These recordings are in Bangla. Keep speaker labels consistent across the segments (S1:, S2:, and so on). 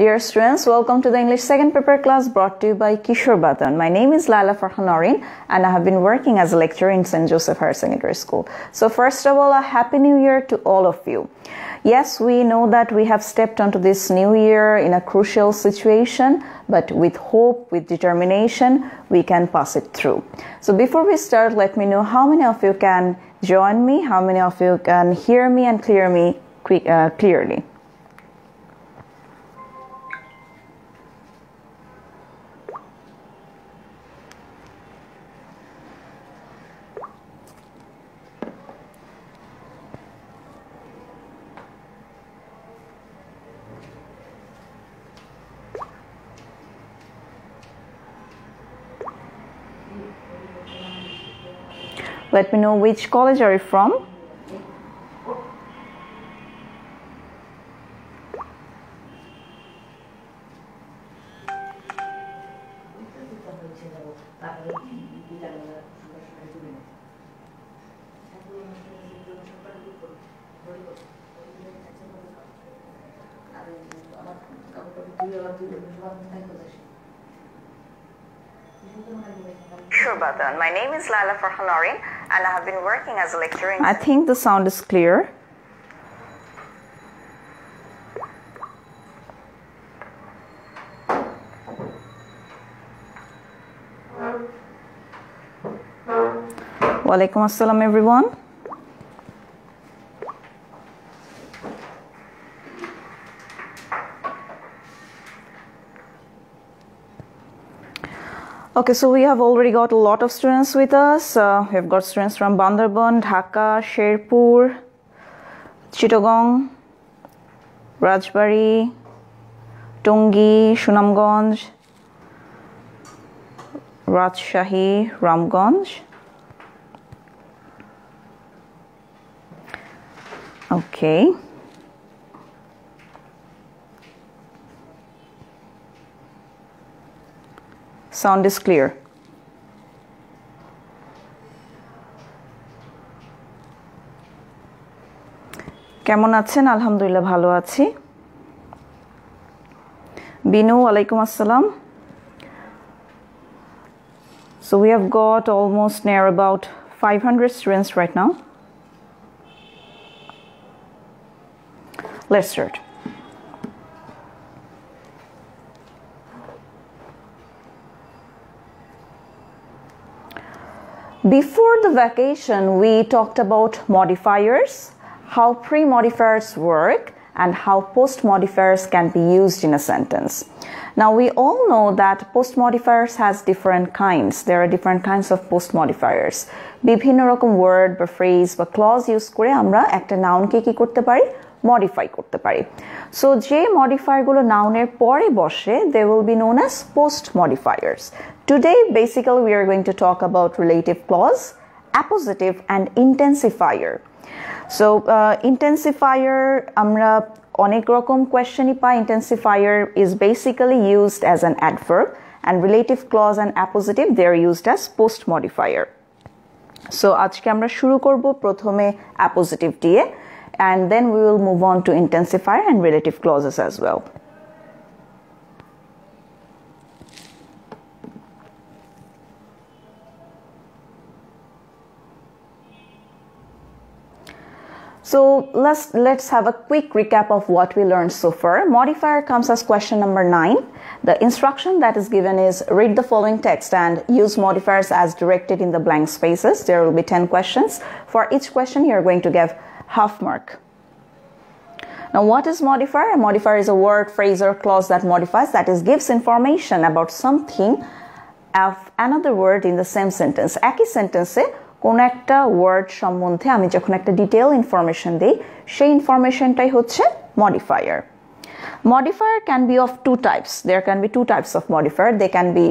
S1: Dear students, welcome to the English second paper class brought to you by Kishore Batan. My name is Laila Farhanorin and I have been working as a lecturer in St. Joseph Higher Secondary School. So first of all, a happy new year to all of you. Yes, we know that we have stepped onto this new year in a crucial situation, but with hope, with determination, we can pass it through. So before we start, let me know how many of you can join me, how many of you can hear me and clear me clearly. Let me know which college are you from. Sure, Batan. My name is Laila Farhanorin and I have been working as a lecturer in... I think the sound is clear. Walaikum assalam everyone. Okay, so we have already got a lot of students with us. We have got students from Bandarban, Dhaka, Sherpur, Chittagong, Rajbari, Tungi, Sunamganj, Rajshahi, Ramganj. Okay. Sound is clear. কেমন আছেন? আলহামদুলিল্লাহ ভালো আছি। বিনু, ওয়ালাইকুম আসসালাম। So we have got almost near about 500 students right now. Let's start. Before the vacation, we talked about modifiers, how pre-modifiers work, and how post-modifiers can be used in a sentence. Now, we all know that post-modifiers has different kinds. There are different kinds of post-modifiers. বিভিন্ন রকম word বা phrase বা clause use করে আমরা একটা noun কে কি করতে পারি? Modify করতে পারি. So, যে modifier গুলো noun এর পরে বসে, they will be known as post-modifiers. Today, basically, we are going to talk about relative clause, appositive, and intensifier. So, intensifier, আমরা অনেক রকম questionই পাই. Intensifier is basically used as an adverb, and relative clause and appositive, they are used as post-modifier. So, আজকে আমরা শুরু করব প্রথমে appositive দিয়ে, and then we will move on to intensifier and relative clauses as well. So let's have a quick recap of what we learned so far. Modifier comes as question number 9. The instruction that is given is read the following text and use modifiers as directed in the blank spaces. There will be 10 questions. For each question, you are going to give half mark. Now, what is modifier? A modifier is a word, phrase, or clause that modifies, that is, gives information about something of another word in the same sentence. একই সেন্টেন্সে কোন একটা ওয়ার্ড সম্বন্ধে আমি যখন একটা ডিটেইল ইনফরমেশন দেই, সেই ইনফরমেশনটাই হচ্ছে modifier. Modifier can be of two types. There can be two types of modifier. They can be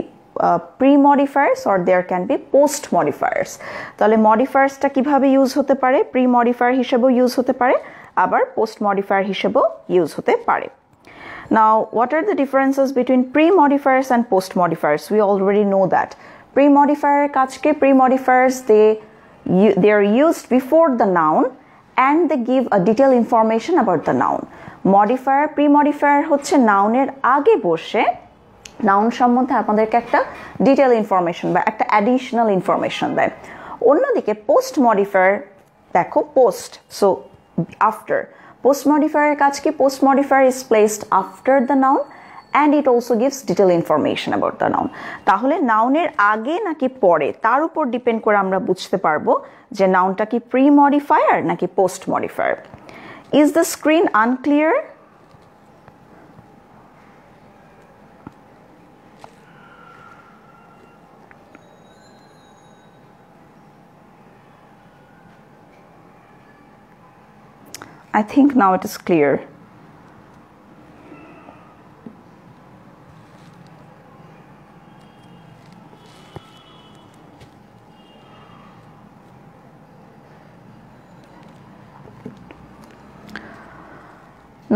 S1: pre-modifiers or there can be post-modifiers. তাহলে modifiers টা কিভাবে ইউজ হতে পারে? Pre-modifier হিসেবেও ইউজ হতে পারে, আবার post-modifier হিসেবেও ইউজ হতে পারে. Now, what are the differences between pre-modifiers and post-modifiers? We already know that. Pre-modifier কাজকে pre-modifiers they are used before the noun and they give a detailed information about the noun. Modifier pre-modifier হচ্ছে নাউনের আগে বসে নাউন সম্বন্ধে আমাদেরকে একটা ডিটেল ইনফরমেশন বা একটা অ্যাডিশনাল ইনফরমেশন দেয়। অন্যদিকে পোস্ট মডিফায়ার দেখো পোস্ট, সো আফটার। পোস্ট মডিফায়ারের কাজ কি? Post modifier is placed after the noun and it also gives detailed information about the noun. তাহলে নাউনের আগে নাকি পরে তার উপর ডিপেন্ড করে আমরা বুঝতে পারবো যে নাউনটা কি প্রি মডিফায়ার নাকি post modifier. Is the screen unclear? I think now it is clear.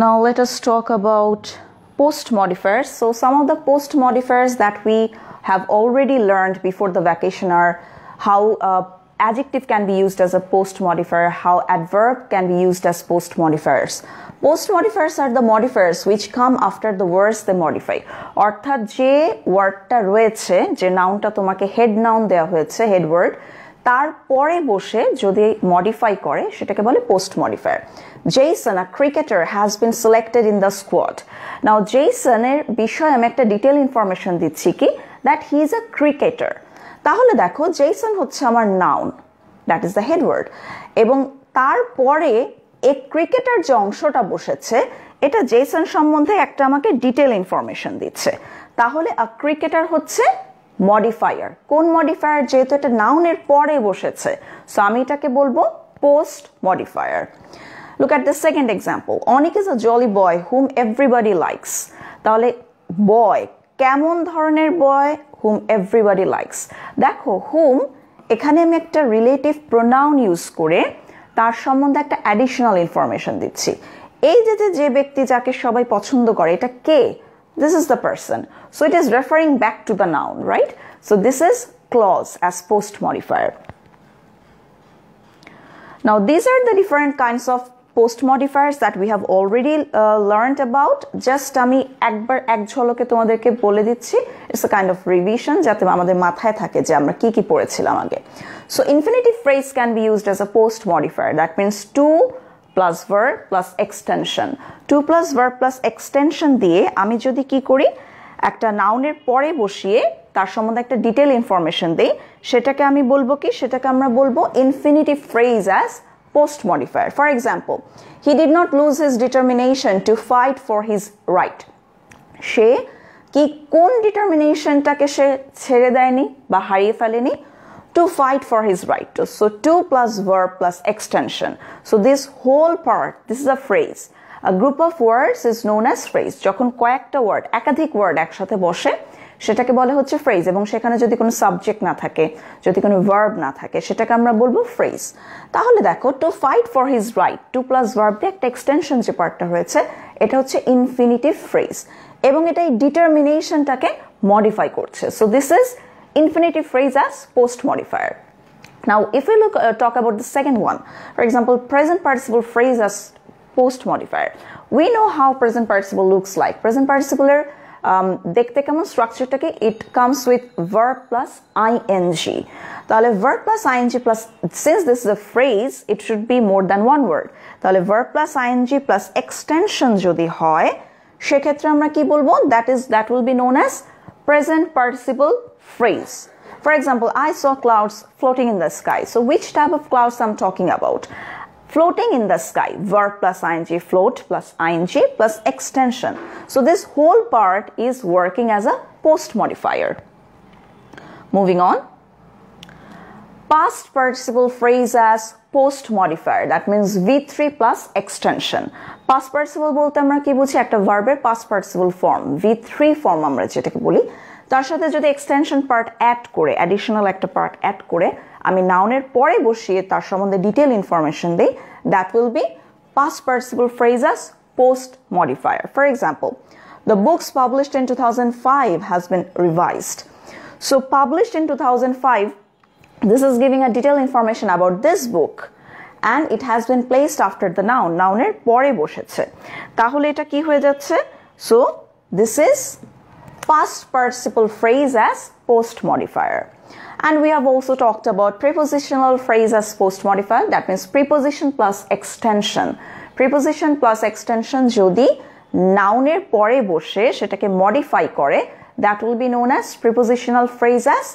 S1: Now let us talk about post modifiers. So some of the post modifiers that we have already learned before the vacation are how adjective can be used as a post modifier, how adverb can be used as post modifiers. Post modifiers are the modifiers which come after the words they modify. অর্থাৎ যে ওয়ার্ডটা রয়েছে, যে নাউনটা তোমাকে হেড নাউন দেওয়া হয়েছে, হেড ওয়ার্ড, তারপরে বসে যদি মডিফাই করে সেটাকে বলে post modifier. Jason, a cricketer, has been selected in the squad. Now Jason এর বিষয়ে আমি একটা ডিটেল ইনফরমেশন দিচ্ছি কি, that he is a cricketer. তাহলে দেখো জেসন হচ্ছে আমার noun, that is the head word, এবং তারপরে এই ক্রিকেটার যে অংশটা বসেছে এটা জেসন সম্বন্ধে একটা আমাকে ডিটেল ইনফরমেশন দিচ্ছে। তাহলে আ ক্রিকেটার হচ্ছে মডিফায়ার। কোন মডিফায়ার? যেহেতু এটা নাউনের পরে বসেছে, সো আমি এটাকে বলবো post modifier. Look at the second example. Onik is a jolly boy whom everybody likes. তাহলে বয় কেমন ধরনের বয়? whom everybody likes. দেখো whom এখানে আমি একটা রিলেটিভ প্রোনাউন ইউজ করে তার সম্বন্ধে একটা অ্যাডিশনাল ইনফরমেশন দিচ্ছি। এই যে ব্যক্তি যাকে সবাই পছন্দ করে, এটা কে? This is the person. So it is referring back to the noun, right? So this is clause as post modifier. Now these are the different kinds of post modifiers that we have already learned about. Just আমি একবার এক ঝলকে তোমাদেরকে বলে দিচ্ছি, it's a kind of revision যাতে আমাদের মাথায় থাকে যে আমরা কি কি পড়েছিলাম আগে। So infinitive phrase can be used as a post modifier. That means to plus verb plus extension. To plus verb plus extension দিয়ে আমি যদি কি করি, একটা নাউনের পরে বসিয়ে তার সম্বন্ধে একটা ডিটেল ইনফরমেশন দেই, সেটাকে আমি বলবো কি, সেটাকে আমরা বলবো infinitive phrase as post modifier. For example, he did not lose his determination to fight for his right. সে কি কোন ডিটারমিনেশনটাকে সে ছেড়ে দেয়নি বা হারিয়ে ফেলেনি? To fight for his right. So to plus verb plus extension. So this whole part, this is a phrase. A group of words is known as phrase. যখন কয়েকটা ওয়ার্ড, একাধিক ওয়ার্ড একসাথে বসে সেটাকে বলে হচ্ছে ফ্রেজ, এবং সেখানে যদি কোনো সাবজেক্ট না থাকে, যদি কোনো ভার্ব না থাকে, সেটাকে আমরা বলবো ফ্রেজ। তাহলে দেখো to fight for his right, to plus verb দিয়ে একটা এক্সটেনশন যে পার্টটা হয়েছে এটা হচ্ছে ইনফিনিটিভ ফ্রেজ, এবং এটা এই ডিটারমিনেশনটাকে মডিফাই করছে। So this is infinitive phrase as post modifier. Now if we talk about the second one, for example, present participle phrase as post modifier. We know how present participle looks like. Present participle দেখতে কেমন স্ট্রাকচারটাকে, it comes with verb plus ing. তাহলে verb plus ing plus, since this is a phrase, it should be more than one word. তাহলে verb plus ing plus extension যদি হয় সেক্ষেত্রে আমরা কি বলবো, that will be known as present participle phrase. For example, I saw clouds floating in the sky. So which type of clouds I'm talking about? Floating in the sky, verb plus ing, float plus ing plus extension. So this whole part is working as a post modifier. Moving on. Past participle phrase as post modifier. That means V3 plus extension. Past participle বলতে আমরা কি বুঝি, একটা ভার্বের past participle form, V3 form আমরা যেটাকে বলি, তার সাথে যদি এক্সটেনশন পার্ট অ্যাড করে, অ্যাডিশনাল একটা পার্ট অ্যাড করে আমি নাউনের পরে বসিয়ে তার সম্বন্ধে ডিটেল ইনফরমেশন দেই, that will be past participle phrase as post modifier. For example, the books published in 2005 has been revised. So published in 2005, this is giving a detailed information about this book, and it has been placed after the noun. Noun-এর পরে বসেছে, তাহলে এটা কি হয়ে যাচ্ছে? So this is past participle phrase as post modifier. And we have also talked about prepositional phrase as post modifier. That means preposition plus extension. Preposition plus extension যদি noun-এর পরে বসে সেটাকে modify করে, that will be known as prepositional phrase as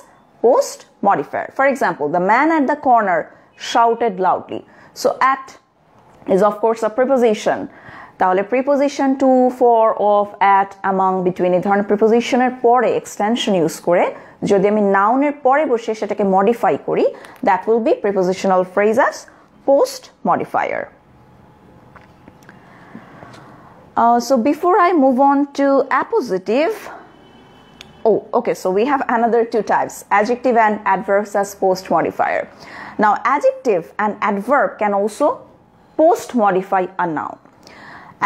S1: post modifier. For example, the man at the corner shouted loudly. So at is of course a preposition. তাহলে preposition to, for, of, at, among, between এই ধরনের preposition-এর পরে extension ইউজ করে যদি আমি noun-এর পরে বসে সেটাকে modify করি, that will be prepositional phrase as post modifier. So before I move on to appositive, okay, so we have another two types, adjective and adverbs as post modifier. Now adjective and adverb can also post modify a noun.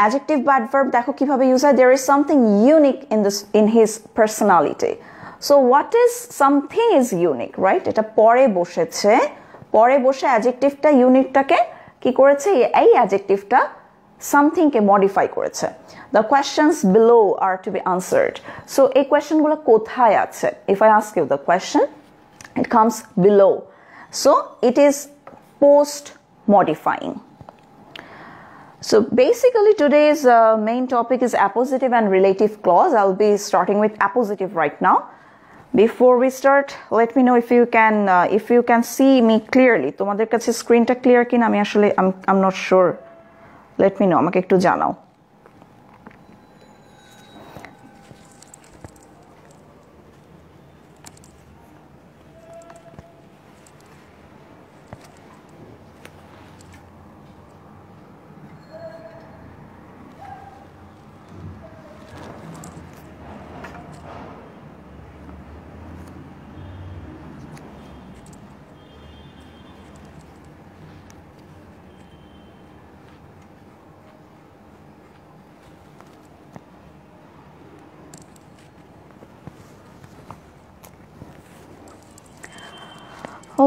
S1: Adjective বা adverb দেখো কিভাবে ইউজ হয়, there is something unique in his personality. So what is something is unique, right? এটা পরে বসেছে, পরে বসে adjectiveটা uniqueটাকে কি করেছে, এই adjectiveটা something কে modify করেছে. The questions below are to be answered. So এই questionগুলো কোথায় আছে? If I ask you the question, it comes below. So it is post modifying. So basically today's main topic is appositive and relative clause. I'll be starting with appositive right now. Before we start, let me know if you can see me clearly. তোমাদের কাছে স্ক্রিনটা ক্লিয়ার কিনা আমি আসলে I'm not sure. Let me know, আমাকে একটু জানাও.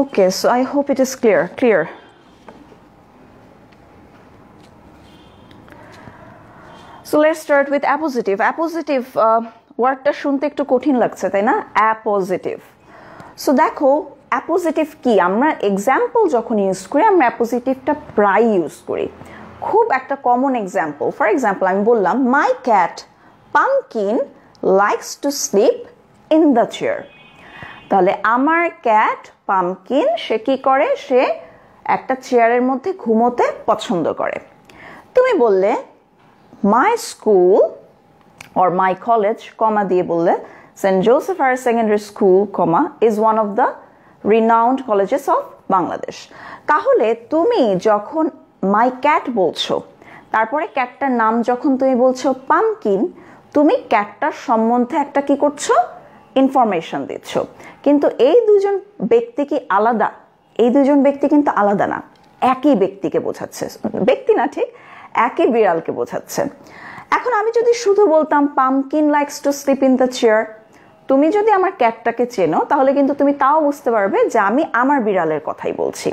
S1: Okay, so I hope it is clear. So let's start with appositive. Appositive wordটা শুনতে একটু কঠিন লাগছে তাই না? Appositive. So দেখো appositive কি, আমরা এক্সাম্পল যখন ইউজ করি আমরা appositiveটা প্রায় ইউজ করি, খুব একটা কমন এক্সাম্পল. ফর এক্সাম্পল আমি বললাম my cat Pumpkin likes to sleep in the chair. তাহলে আমার ক্যাট পাম্পকিন সে কি করে, সে একটা চেয়ারের মধ্যে ঘুমোতে পছন্দ করে. তুমি বললে my school or my college comma দিয়ে বললে Saint Joseph higher secondary school comma is one of the renowned colleges of Bangladesh. তাহলে তুমি যখন মাই ক্যাট বলছো, তারপরে ক্যাটটার নাম যখন তুমি বলছো পাম্পকিন, তুমি ক্যাটটার সম্বন্ধে একটা কি করছো, ইনফরমেশন দিচ্ছ. কিন্তু এই দুজন ব্যক্তি কি আলাদা? এই দুজন ব্যক্তি কিন্তু আলাদা না, একই ব্যক্তিকে বোঝাচ্ছে, ব্যক্তি না ঠিক, একই বিড়ালকে বোঝাচ্ছে. এখন আমি যদি শুধু বলতাম pumpkin likes to sleep in the chair, তুমি যদি আমার ক্যাটটাকে চেনো তাহলে কিন্তু তুমি তাও বুঝতে পারবে যে আমি আমার বিড়ালের কথাই বলছি.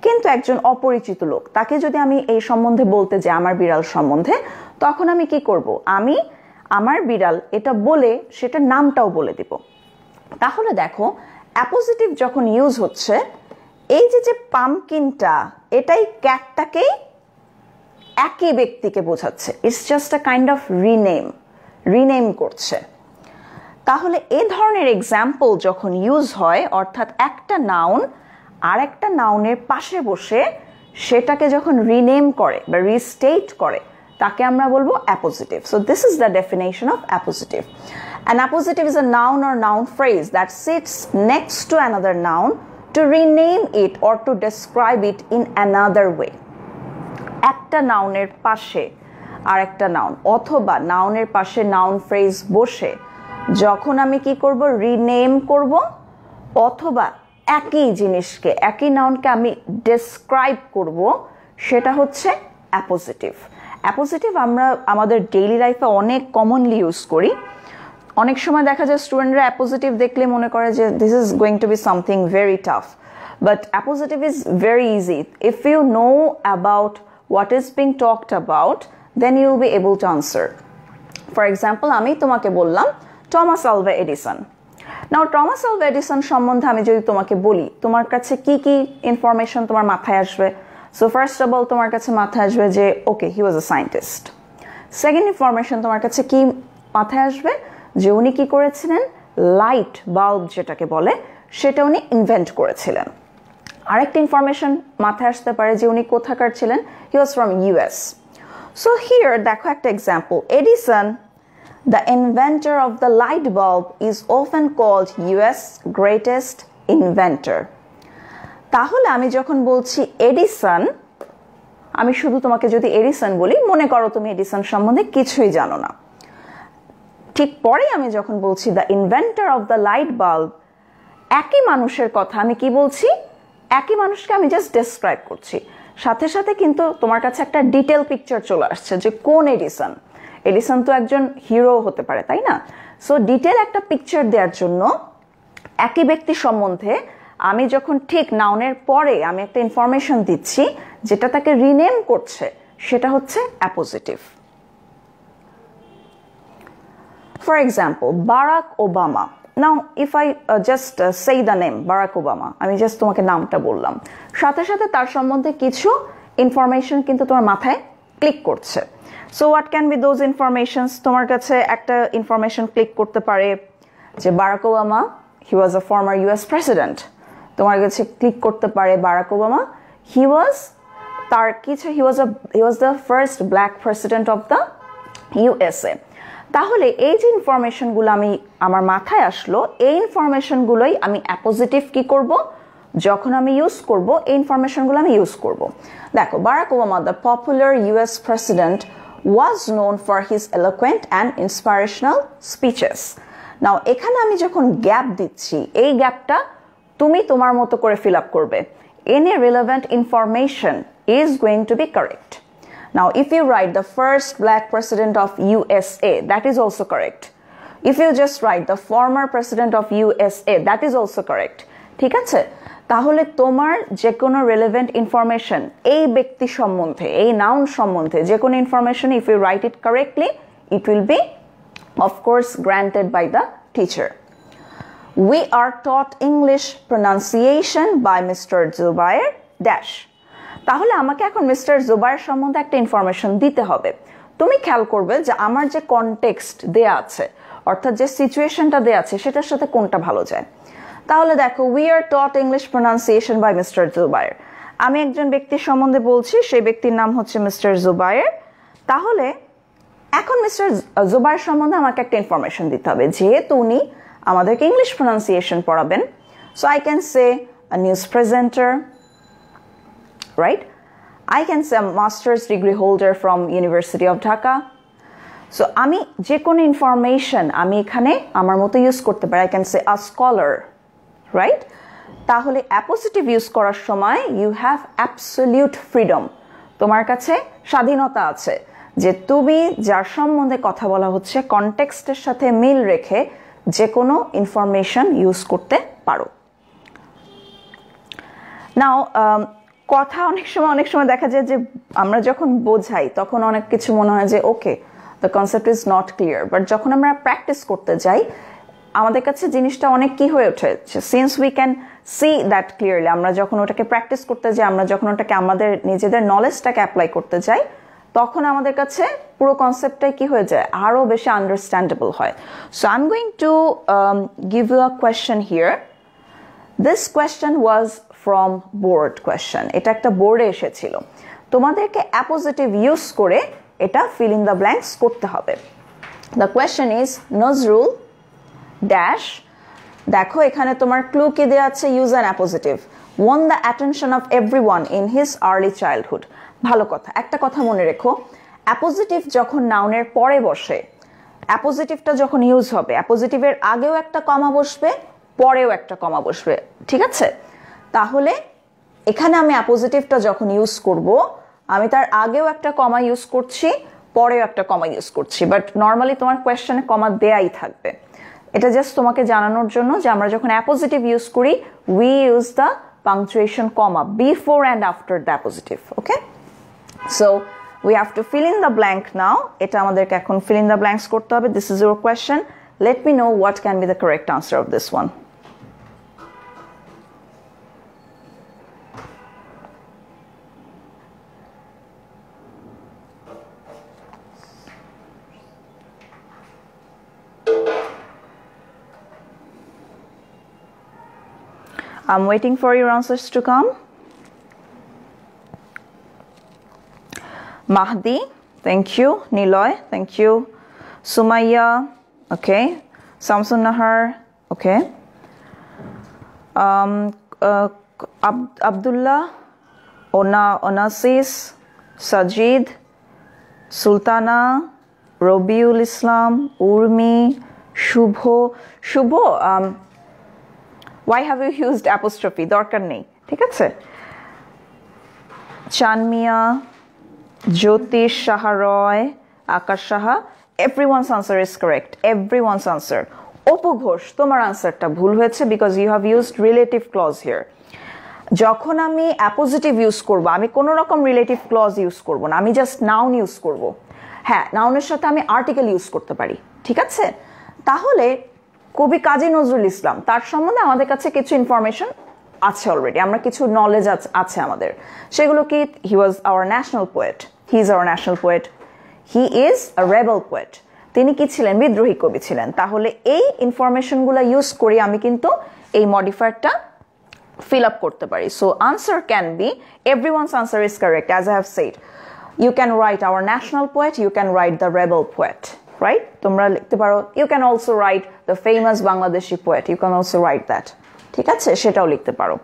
S1: কিন্তু একজন অপরিচিত লোক, তাকে যদি আমি এই সম্বন্ধে বলতে যাই আমার বিড়াল সম্বন্ধে, তখন আমি কি করব, আমি আমার বিড়াল এটা বলে সেটার নামটাও বলে দিব. তাহলে দেখো অ্যাপোজিটিভ যখন ইউজ হচ্ছে, এই যে পাম্পকিনটা এটাই ক্যাটটাকেই একই ব্যক্তিকে বোঝাচ্ছে, it's just a kind of rename করছে. তাহলে এই ধরনের এক্সাম্পল যখন ইউজ হয়, অর্থাৎ একটা নাউন আর একটা নাউনের পাশে বসে সেটাকে যখন রিনেম করে বা রিস্টেট করে, তাকে আমরা বলবো appositive. So this is the definition of appositive. An appositive is a noun or noun phrase that sits next to another noun to rename it or to describe it in another way. একটা নাউনের পাশে আর একটা নাউন অথবা নাউনের পাশে নাউন ফ্রেজ বসে যখন আমি কি করব, রিনেম করব, অথবা একই জিনিসকে একই নাউনকে আমি ডেসক্রাইব করব, সেটা হচ্ছে অ্যাপোজিটিভ. অ্যাপোজিটিভ আমরা আমাদের ডেইলি লাইফে অনেক কমনলি ইউজ করি. অনেক সময় দেখা যায় স্টুডেন্টরা অ্যাপোজিটিভ দেখলে মনে করে যে this is going to be something very tough. but appositive is very easy. If you know about what is being talked about, then you will be able to answer. For example, আমি তোমাকে বললাম টমাস আলভা এডিসন। নাও টমাস আলভা এডিসন সম্বন্ধে আমি যদি তোমাকে বলি, তোমার কাছে কি কি ইনফরমেশন তোমার মাথায় আসবে? সো ফার্স্ট অফ অল তোমার কাছে মাথায় আসবে যে ওকে, হি ওয়াজ আ সায়েন্টিস্ট। সেকেন্ড ইনফরমেশন তোমার কাছে কি মাথায় আসবে? যে উনি কি করেছিলেন? লাইট বাল্ব যেটাকে বলে সেটা উনি ইনভেন্ট করেছিলেন। আরেকটা ইনফরমেশন মাথায় আসতে পারে যে উনি কোথাকার ছিলেন? He was from US. So here দেখো একটা example, Edison the inventor of the light bulb is often called US greatest inventor. তাহলে আমি যখন বলছি এডিসন, আমি শুধু তোমাকে যদি এডিসন বলি, মনে করো তুমি এডিসন সম্বন্ধে কিছুই জানো না। ঠিক পরে আমি যখন বলছি the inventor of the light bulb, একই মানুষের কথা আমি কি বলছি? একই মানুষকে আমি জাস্ট ডেসক্রাইব করছি, সাথে সাথে কিন্তু তোমার কাছে একটা ডিটেল পিকচার চলে আসছে যে কোন এডিসন। এডিসন তো একজন হিরো হতে পারে, তাই না? সো ডিটেল একটা পিকচার দেওয়ার জন্য একই ব্যক্তি সম্বন্ধে আমি যখন ঠিক নাউনের পরে আমি একটা ইনফরমেশন দিচ্ছি যেটা তাকে রিনেম করছে, সেটা হচ্ছে appositive. For example, Barack Obama. Now if I just সেই দ্য নেম বারাক ওবামা, আমি জাস্ট তোমাকে নামটা বললাম, সাথে সাথে তার সম্বন্ধে কিছু ইনফরমেশন কিন্তু তোমার মাথায় ক্লিক করছে। So what can be those informations? তোমার কাছে একটা ইনফরমেশন ক্লিক করতে পারে যে বারাক ওবামা হি ওয়াজ আ ফর্মার ইউএস প্রেসিডেন্ট। তোমার কাছে ক্লিক করতে পারে Barack Obama he was the first black president of the USA. তাহলে এই যে ইনফরমেশনগুলো আমার মাথায় আসলো, এই ইনফরমেশনগুলোই আমি অ্যাপোজিটিভ কি করব? যখন আমি ইউজ করব, এই ইনফরমেশনগুলো আমি ইউজ করব। দেখো, Barack Obama the popular US president was known for his eloquent and inspirational speeches. Now এখানে আমি যখন গ্যাপ দিচ্ছি, এই গ্যাপটা তুমি তোমার মতো করে ফিল আপ করবে। Any relevant information is going to be correct. Now if you write the first black president of USA, that is also correct. If you just write the former president of USA, that is also correct. ঠিক আছে? তাহলে তোমার যে কোনো রেলেভেন্ট ইনফরমেশন এই ব্যক্তি সম্বন্ধে, এই নাউন সম্বন্ধে যে কোনো information, if you write it correctly, it will be of course granted by the teacher. We are taught English pronunciation by mister Zubair dash. তাহলে আমাকে এখন মিস্টার জুবায়ের সম্বন্ধে একটা ইনফরমেশন দিতে হবে। তুমি খেয়াল করবে যে আমার যে কনটেক্সট দেয়া আছে, অর্থাৎ যে সিচুয়েশনটা দেয়া আছে, সেটার সাথে কোনটা ভালো যায়। তাহলে দেখো, we are taught English pronunciation by mister Zubair. আমি একজন ব্যক্তির সম্বন্ধে বলছি, সেই ব্যক্তির নাম হচ্ছে মিস্টার জুবায়ের। তাহলে এখন মিস্টার জুবায়ের সম্বন্ধে আমাকে একটা ইনফরমেশন দিতে হবে, যেহেতু উনি আমাদেরকে ইংলিশ প্রনাউন্সিয়েশন পড়াবেন। So I can say a news presenter, right? I can say a masters degree holder from university of Dhaka. So আমি যে কোনো ইনফরমেশন আমি এখানে আমার মতো ইউজ করতে পারি। I can say a scholar, right? তাহলে অ্যাপোজিটিভ ইউজ করার সময় ইউ হ্যাভ অ্যাবসলিউট ফ্রিডম, তোমার কাছে স্বাধীনতা আছে যে তুমি যার সম্বন্ধে কথা বলা হচ্ছে কনটেক্সটের সাথে মিল রেখে যে কোনো ইনফরমেশন ইউজ করতে পারো। নাও কথা অনেক সময় দেখা যায় যে আমরা যখন বোঝাই তখন অনেক কিছু মনে হয় যে okay, the concept is not clear, but যখন আমরা প্র্যাকটিস করতে যাই আমাদের কাছে জিনিসটা অনেক কি হয়ে ওঠে, since we can see that clearly. আমরা যখন ওটাকে প্র্যাকটিস করতে যাই, আমরা যখন ওটাকে আমাদের নিজেদের নলেজটাকে অ্যাপ্লাই করতে যাই, তখন আমাদের কাছে পুরো কনসেপ্টটাই কি হয়ে যায়, আরো বেশি আন্ডারস্ট্যান্ডেবল হয়। So I am going to give you a question here. This question was from board question, এটা একটা বোর্ডে এসেছিল। তোমাদেরকে অ্যাপোজিটিভ ইউজ করে এটা ফিল ইন দ্য ব্ল্যাঙ্কস করতে হবে। The question is Nazrul dash. দেখো এখানে তোমার ক্লু কি দেওয়া আছে, use an appositive, one the attention of everyone in his early childhood. ভালো কথা, একটা কথা মনে রেখো, অ্যাপোজিটিভ যখন নাউনের পরে বসে, অ্যাপোজিটিভটা যখন ইউজ হবে, অ্যাপোজিটিভের আগেও একটা কমা বসবে, পরেও একটা কমা বসবে, ঠিক আছে? তাহলে এখানে আমি অ্যাপোজিটিভটা যখন ইউজ করব, আমি তার আগেও একটা কমা ইউজ করছি, পরেও একটা কমা ইউজ করছি, বাট নর্মালি তোমার কোয়েশ্চেনে কমা দেয়াই থাকবে। এটা জাস্ট তোমাকে জানানোর জন্য যে আমরা যখন অ্যাপোজিটিভ ইউজ করি, we use the punctuation, comma, before and after the appositive. Okay? So we have to fill in the blank now. Eta amaderke ekhon fill in the blanks korte hobe. This is your question. Let me know what can be the correct answer of this one. I'm waiting for your answers to come. Mahdi, thank you. Niloy, thank you. Sumaya, okay. Samsun Nahar, okay. Abdullah, Onasis, Sajid, Sultana, Robiul Islam, Urmi, Shubho, why have you used apostrophe? দরকার নেই ঠিক আছে চানমিয়া জ্যোতিষ সাহা রয় আকাশ Saha everyone's answer is correct everyone's answer Apu Ghosh তোমার আনসারটা ভুল হয়েছে because you have used relative clause here যখন আমি appositive ইউজ করব আমি কোনো রকম relative clause ইউজ করব না আমি জাস্ট noun ইউজ করব হ্যাঁ নাউনের সাথে আমি আর্টিকেল ইউজ করতে পারি ঠিক আছে তাহলে কবি কাজী নজরুল ইসলাম তার সম্বন্ধে আমাদের কাছে কিছু ইনফরমেশন আছে অলরেডি আমরা কিছু নলেজ আছে আমাদের সেগুলো কি he was our national poet he is our national poet he is a rebel poet তিনি কি ছিলেন বিদ্রোহী কবি ছিলেন তাহলে এই ইনফরমেশনগুলো ইউজ করে আমি কিন্তু এই মডিফায়ারটা fill up করতে পারি so answer can be everyone's answer is correct as I have said you can write our national poet you can write the rebel poet right তোমরা লিখতে পারো you can also write the famous Bangladeshi poet you can also write that ঠিক আছে সেটাও লিখতে পারো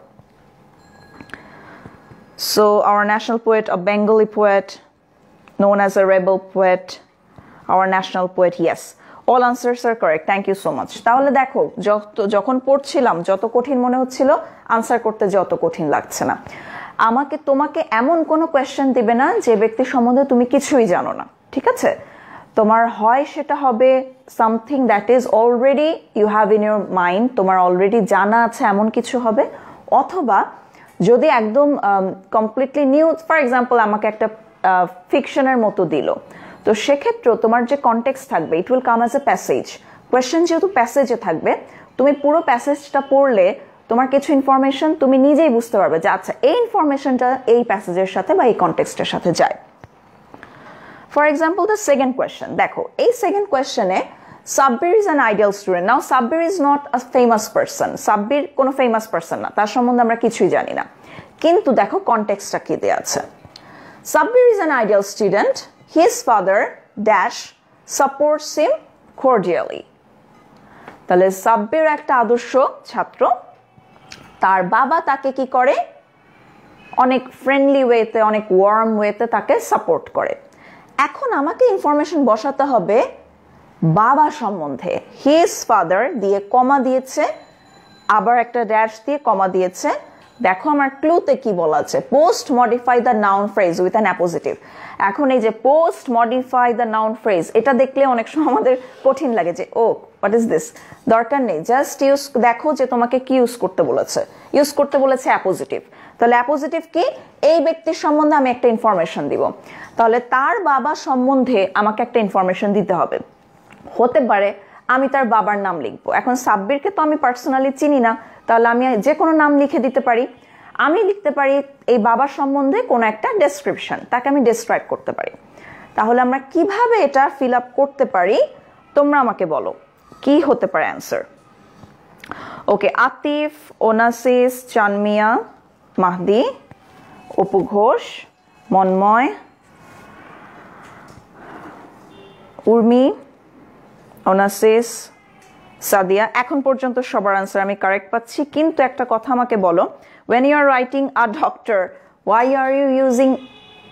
S1: so our national poet a Bengali poet known as a rebel poet our national poet yes all answers are correct thank you so much তাহলে দেখো যখন পড়ছিলাম যত কঠিন মনে হচ্ছিল আনসার করতে যত কঠিন লাগছে না আমাকে তোমাকে এমন কোনো কোশ্চেন দিবে না যে ব্যক্তি সম্বন্ধে তুমি কিছুই জানো না ঠিক আছে তোমার হয় সেটা হবে something that is already you have in your mind তোমার অলরেডি জানা আছে এমন কিছু হবে অথবা যদি একদম কমপ্লিটলি নিউ ফর এক্সাম্পল আমাকে একটা ফিকশনের মতো দিল তো সেক্ষেত্রে তোমার যে কনটেক্সট থাকবে it will come as a passage question যেহেতু প্যাসেজে থাকবে তুমি পুরো প্যাসেজটা পড়লে তোমার কিছু ইনফরমেশন তুমি নিজেই বুঝতে পারবে যে আচ্ছা এই ইনফরমেশনটা এই প্যাসেজের সাথে বা এই কনটেক্সটের সাথে যায় For example, the second question. Dekho, a second question e Sabbir is an ideal student. Now, Sabbir is not a famous person. Sabbir kono famous person na. Tar সম্বন্ধে আমরা কিছুই জানি না। কিন্তু দেখো কনটেক্সটটা কি দেয়া আছে। Sabbir is an ideal student. His father dash supports him cordially. তাহলে সাব্বির একটা আদর্শ ছাত্র। তার বাবা তাকে কি করে? অনেক ফ্রেন্ডলি ওয়েতে অনেক ওয়ার্ম ওয়েতে তাকে সাপোর্ট করে। এখন আমাকে ইনফরমেশন বসাতে হবে বাবা সম্বন্ধে হিজ ফাদার দিয়ে কমা দিয়েছে আবার একটা ড্যাশ দিয়ে কমা দিয়েছে দেখো আমার ক্লুতে কি বলা আছে post modify the noun phrase with an appositive এখন এই যে post modify the noun phrase এটা দেখলে অনেক সময় আমাদের কঠিন লাগে যে ও হোয়াট ইজ দিস দরকার নেই জাস্ট ইউজ দেখো যে তোমাকে কি ইউজ করতে বলেছে অ্যাপোজিটিভ তাহলে অ্যাপোজিটিভ কি এই ব্যক্তির সম্বন্ধে আমি একটা ইনফরমেশন দিব তাহলে তার বাবা সম্বন্ধে আমাকে একটা ইনফরমেশন দিতে হবে হতে পারে আমি তার বাবার নাম লিখবো এখন সাব্বিরকে তো আমি পার্সোনালি চিনি না তাহলে আমি যে কোনো নাম লিখে দিতে পারি আমি লিখতে পারি এই বাবার সম্বন্ধে কোনো একটা ডেসক্রিপশন তাকে আমি ডেসক্রাইব করতে পারি তাহলে আমরা কিভাবে এটা ফিল আপ করতে পারি তোমরা আমাকে বলো কি হতে পারে অ্যানসার ওকে আতিফ ওনাসিস চানমিয়া মাহদি অপু ঘোষ মন্ময় উর্মি ওনাসিস সাদিয়া এখন পর্যন্ত সবার আনসার আমি কারেক্ট পাচ্ছি কিন্তু একটা কথা আমাকে বলো when you are writing a doctor why are you using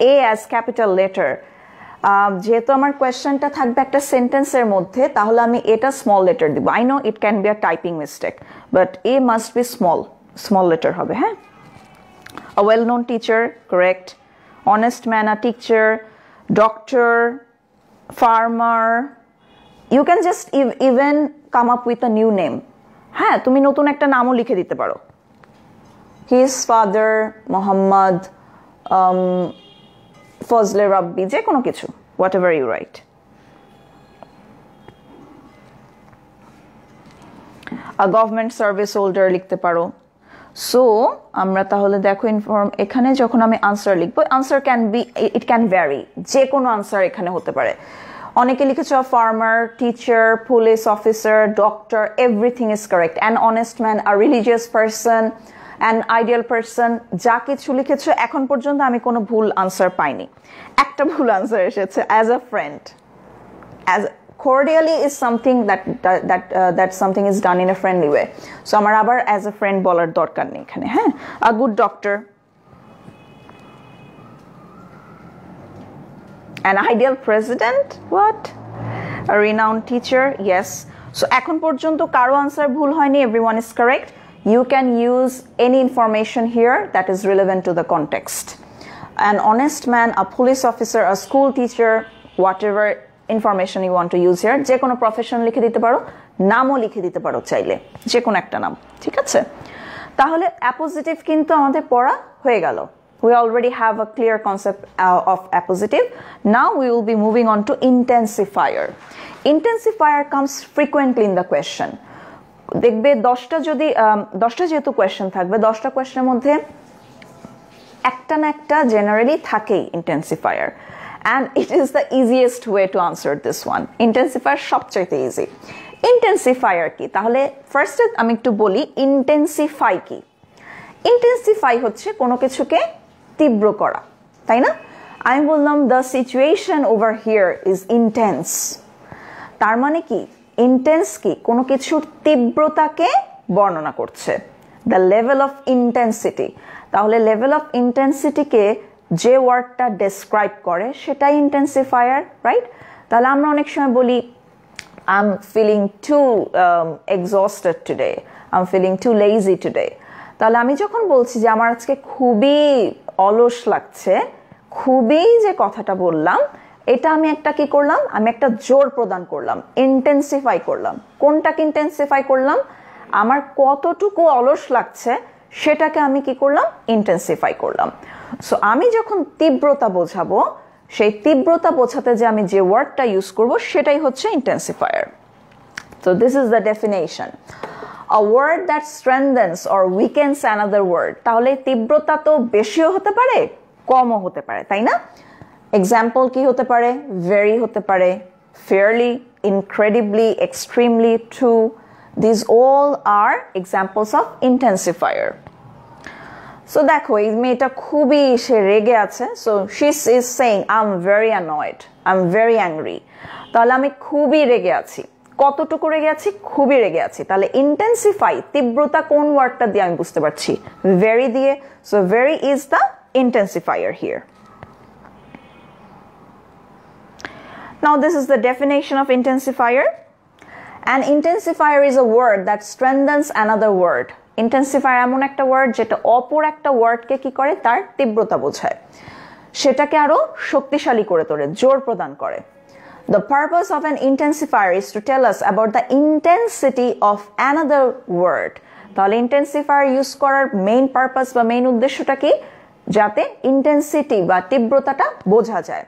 S1: a as capital letter যেহেতু আমার কোয়েশ্চেনটা থাকবে একটা সেন্টেন্সের মধ্যে তাহলে আমি এটা স্মল লেটার দিব I know it can be a typing mistake but a must be small letter হবে হ্যাঁ a well known teacher correct honest man a teacher doctor farmer you can just even come up with a new name হ্যাঁ তুমি নতুন একটা নামও লিখে দিতে পারো his father Muhammad Fazle Rabbi je kono kichu whatever you write a government service holder লিখতে পারো সো আমরা তাহলে দেখো ইনফর্ম এখানে যখন আমি আনসার লিখব answer can be it can vary যে কোনো আনসার এখানে হতে পারে অনেকে লিখেছো farmer teacher police officer doctor everything is correct an honest man a religious person an ideal person যা কিছু লিখেছো এখন পর্যন্ত আমি কোনো ভুল আনসার পাইনি একটা ভুল আনসার এসেছে as a friend as cordially is something that something is done in a friendly way so amar abar as a friend bolar dorkar nei ekhane ha a good doctor an ideal president what a renowned teacher yes so ekhon porjonto karo answer bhul hoyni everyone is correct you can use any information here that is relevant to the context an honest man a police officer a school teacher whatever information you want to use here যে কোনো প্রফেশন লিখে দিতে পারো নামও লিখে দিতে পারো চাইলে যে কোনো একটা নাম ঠিক আছে তাহলে অ্যাপোজিটিভ কিন্তু আমাদের পড়া হয়ে গেল we already have a clear concept of appositive now we will be moving on to intensifier intensifier comes frequently in the question দেখবে 10টা যদি 10টা যেহেতু কোশ্চেন থাকবে 10টা কোশ্চেনের মধ্যে একটা না একটা জেনারেলি থাকেই intensifier and it is the easiest way to answer this one intensifier সবচেয়ে easy intensifier কি তাহলে ফার্স্টে আমি একটু বলি intensify কি intensify হচ্ছে কোনো কিছুকে তীব্র করা তাই না আমি বললাম the situation over here is intense তার মানে কি intense কি কোনো কিছুর তীব্রতাকে বর্ণনা করছে the level of intensity তাহলে level of intensity কে যে ওয়ার্ডটা ডেসক্রাইব করে সেটাই ইন্টেন্সিফায়ার রাইট তাহলে আমরা অনেক সময় বলি I am feeling too exhausted today I am feeling too lazy today তাহলে আমি যখন বলছি যে আমার আজকে খুবই অলস লাগছে খুবই যে কথাটা বললাম এটা আমি একটা কি করলাম আমি একটা জোর প্রদান করলাম ইন্টেন্সিফাই করলাম কোনটাকে ইন্টেন্সিফাই করলাম আমার কতটুকু অলস লাগছে সেটাকে আমি কি করলাম ইন্টেন্সিফাই করলাম সো আমি যখন তীব্রতা বোঝাবো সেই তীব্রতা বোঝাতে যে আমি যে ওয়ার্ডটা ইউজ করব সেটাই হচ্ছে intensifier so this is the definition a word that strengthens or weakens another word তাহলে তীব্রতা তো বেশিও হতে পারে কমও হতে পারে তাই না এক্সাম্পল কি হতে পারে very হতে পারে fairly incredibly extremely true these all are examples of intensifier so দেখো এই মেয়েটা খুবই সে রেগে আছে so she is saying I'm very annoyed I'm very angry তাহলে আমি খুবই রেগে আছি কতটুকু রেগে আছি খুবই রেগে আছি তাহলে intensify তীব্রতা কোন ওয়ার্ডটা দিয়ে আমি বুঝতে পারছি very দিয়ে so very is the intensifier here now this is the definition of intensifier an intensifier is a word that strengthens another word intensifier এমন একটা ওয়ার্ড যেটা অপর একটা ওয়ার্ডকে কি করে তার তীব্রতা বোঝায় সেটাকে আরো শক্তিশালী করে তোলে জোর প্রদান করে the purpose of an intensifier is to tell us about the intensity of another word তাহলে intensifier ইউজ করার মেইন পারপাস বা মেইন উদ্দেশ্যটা কি যাতে ইন্টেন্সিটি বা তীব্রতাটা বোঝা যায়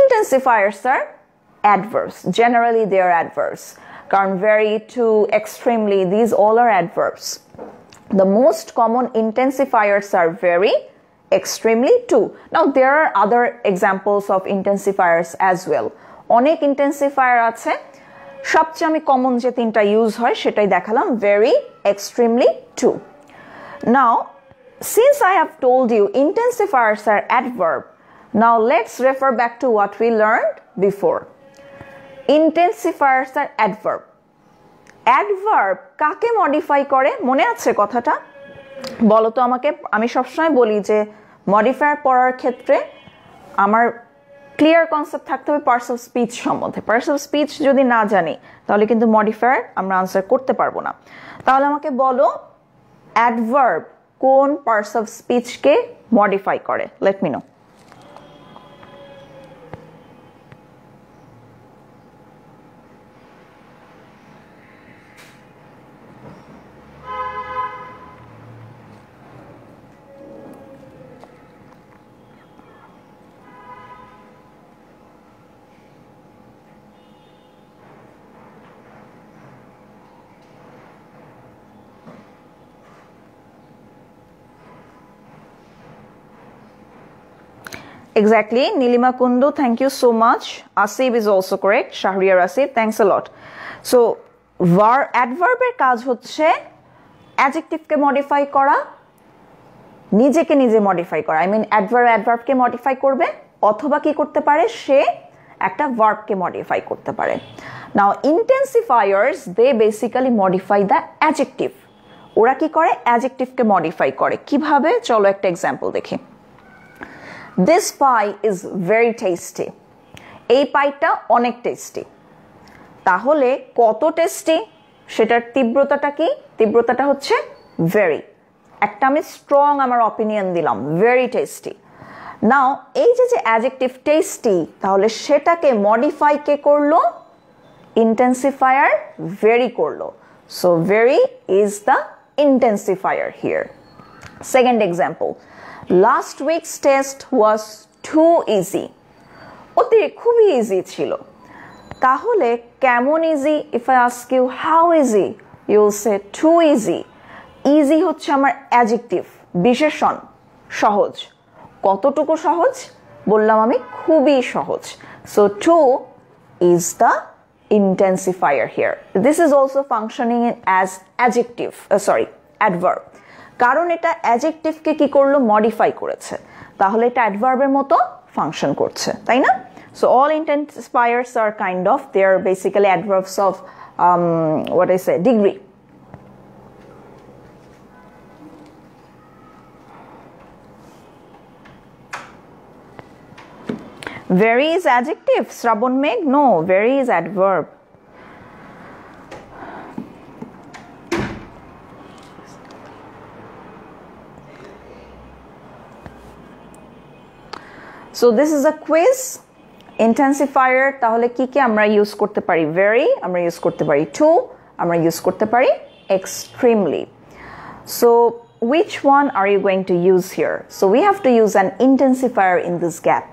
S1: intensifiers are adverbs generally they are adverbs কারণ very to extremely these all are adverbs the most common intensifiers are very extremely too now there are other examples of intensifiers as well অনেক intensifier আছে সবচেয়ে আমি কমন যে তিনটা ইউজ হয় সেটাই দেখালাম very extremely too now since I have told you intensifiers are adverb now let's refer back to what we learned before intensifiers are adverb adverb কাকে মডিফাই করে মনে আছে কথাটা বলো তো আমাকে আমি সবসময় বলি যে মডিফায়ার পড়ার ক্ষেত্রে আমার ক্লিয়ার কনসেপ্ট থাকতে হবে পার্টস অফ স্পিচ সম্বন্ধে পার্টস অফ স্পিচ যদি না জানি তাহলে কিন্তু মডিফায়ার আমরা আনসার করতে পারবো না তাহলে আমাকে বলো অ্যাডভার্ব কোন পার্টস অফ স্পিচকে মডিফাই করে let me no Exactly. Nilima Kundu, thank you so much. Asif is also correct. Shahriar Asif, thanks a lot. So, adverb এর কাজ হচ্ছে adjective কে modify করা, নিজেকে নিজে modify করা। I mean, adverb K modify করবে, অথবা কি করতে পারে, সে একটা verb কে modify করতে পারে। Now, intensifiers, they basically modify the adjective. ওরা কি করে? Adjective কে modify করে। কিভাবে? চলো একটা example দেখি। This pie is very tasty. এই পাইটা অনেক টেস্টি। তাহলে কত টেস্টি সেটার তীব্রতাটা কি? তীব্রতাটা হচ্ছে very. একটা আমি স্ট্রং আমার অপিনিয়ন দিলাম, very tasty. নাও এই যে অ্যাডজেক্টিভ টেস্টি, তাহলে সেটাকে মডিফাই কে করলো? ইন্টেন্সিফায়ার very করলো। So very is the intensifier here. Second example. Last week's test was too easy. খুবই ইজি ছিল। তাহলে কেমন easy? If I ask you how easy, you will say too easy. Easy হচ্ছে আমার অ্যাডজেক্টিভ, বিশেষণ, সহজ। কতটুকু সহজ? বললাম আমি খুবই সহজ। So too is the intensifier here. This is also functioning as adjective, adverb. কারণ এটা অ্যাডজেক্টিভকে কি করলো? মডিফাই করেছে। তাহলে এটা অ্যাডভার্বের মতো ফাংশন করছে, তাই না? So all intensifiers are kind of, they are basically adverbs of what I say, degree. Very is adjective. Srabon Meg? No, very is adverb. So this is a quiz. Intensifier তাহলে কি কি আমরা ইউজ করতে পারি? Very, আমরা ইউজ করতে পারি too, আমরা ইউজ করতে পারি extremely. So which one are you going to use here? So we have to use an intensifier in this gap.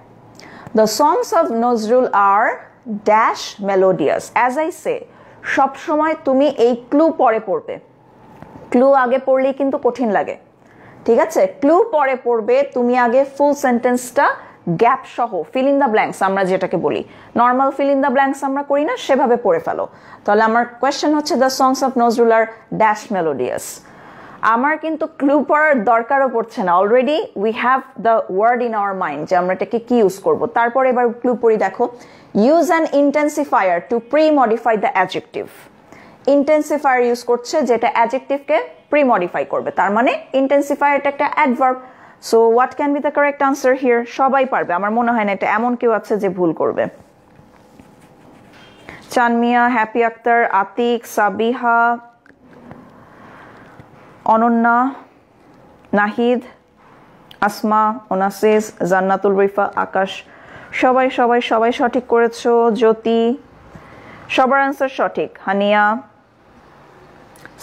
S1: The songs of Nazrul are dash melodious. As I say, সব সময় তুমি এই ক্লু পরে পড়বে। ক্লু আগে পড়লেই কিন্তু কঠিন লাগে। ঠিক আছে? ক্লু পরে পড়বে, তুমি আগে ফুল সেন্টেন্সটা গ্যাপ সহ ফিল ইন দ্য ব্ল্যাঙ্কস আমরা যেটাকে বলি, normal fill in the blanks আমরা করি না, সেভাবে পড়ে ফেলো। তাহলে আমার কোয়েশ্চেন হচ্ছে the songs of Nazrul are dash melodious. আমার কিন্তু ক্লু পড়ার দরকারও পড়ছে না, already we have the word in our mind যে আমরা এটাকে কি ইউজ করবো। তারপর এবার ক্লু পড়ি, দেখো, use an intensifier two pre modify the adjective. Intensifier use করছে যেটা অ্যাডজেক্টিভকে প্রি মডিফাই করবে, তার মানে ইন্টেন্সিফায়ার এটা একটা adverb. So what can be the correct answer here? সবাই পারবে, আমার মনে হয় না এটা এমন কেউ আছে যে ভুল করবে। চানমিয়া, হ্যাপি আক্তার, আতিক, সাবিহা, অনন্যা, নাহিদ, আসমা, ওনাসিস, জান্নাতুল রিফা, আকাশ, সবাই সবাই সবাই সঠিক করেছো। জ্যোতি, সবার আনসার সঠিক। হানিয়া,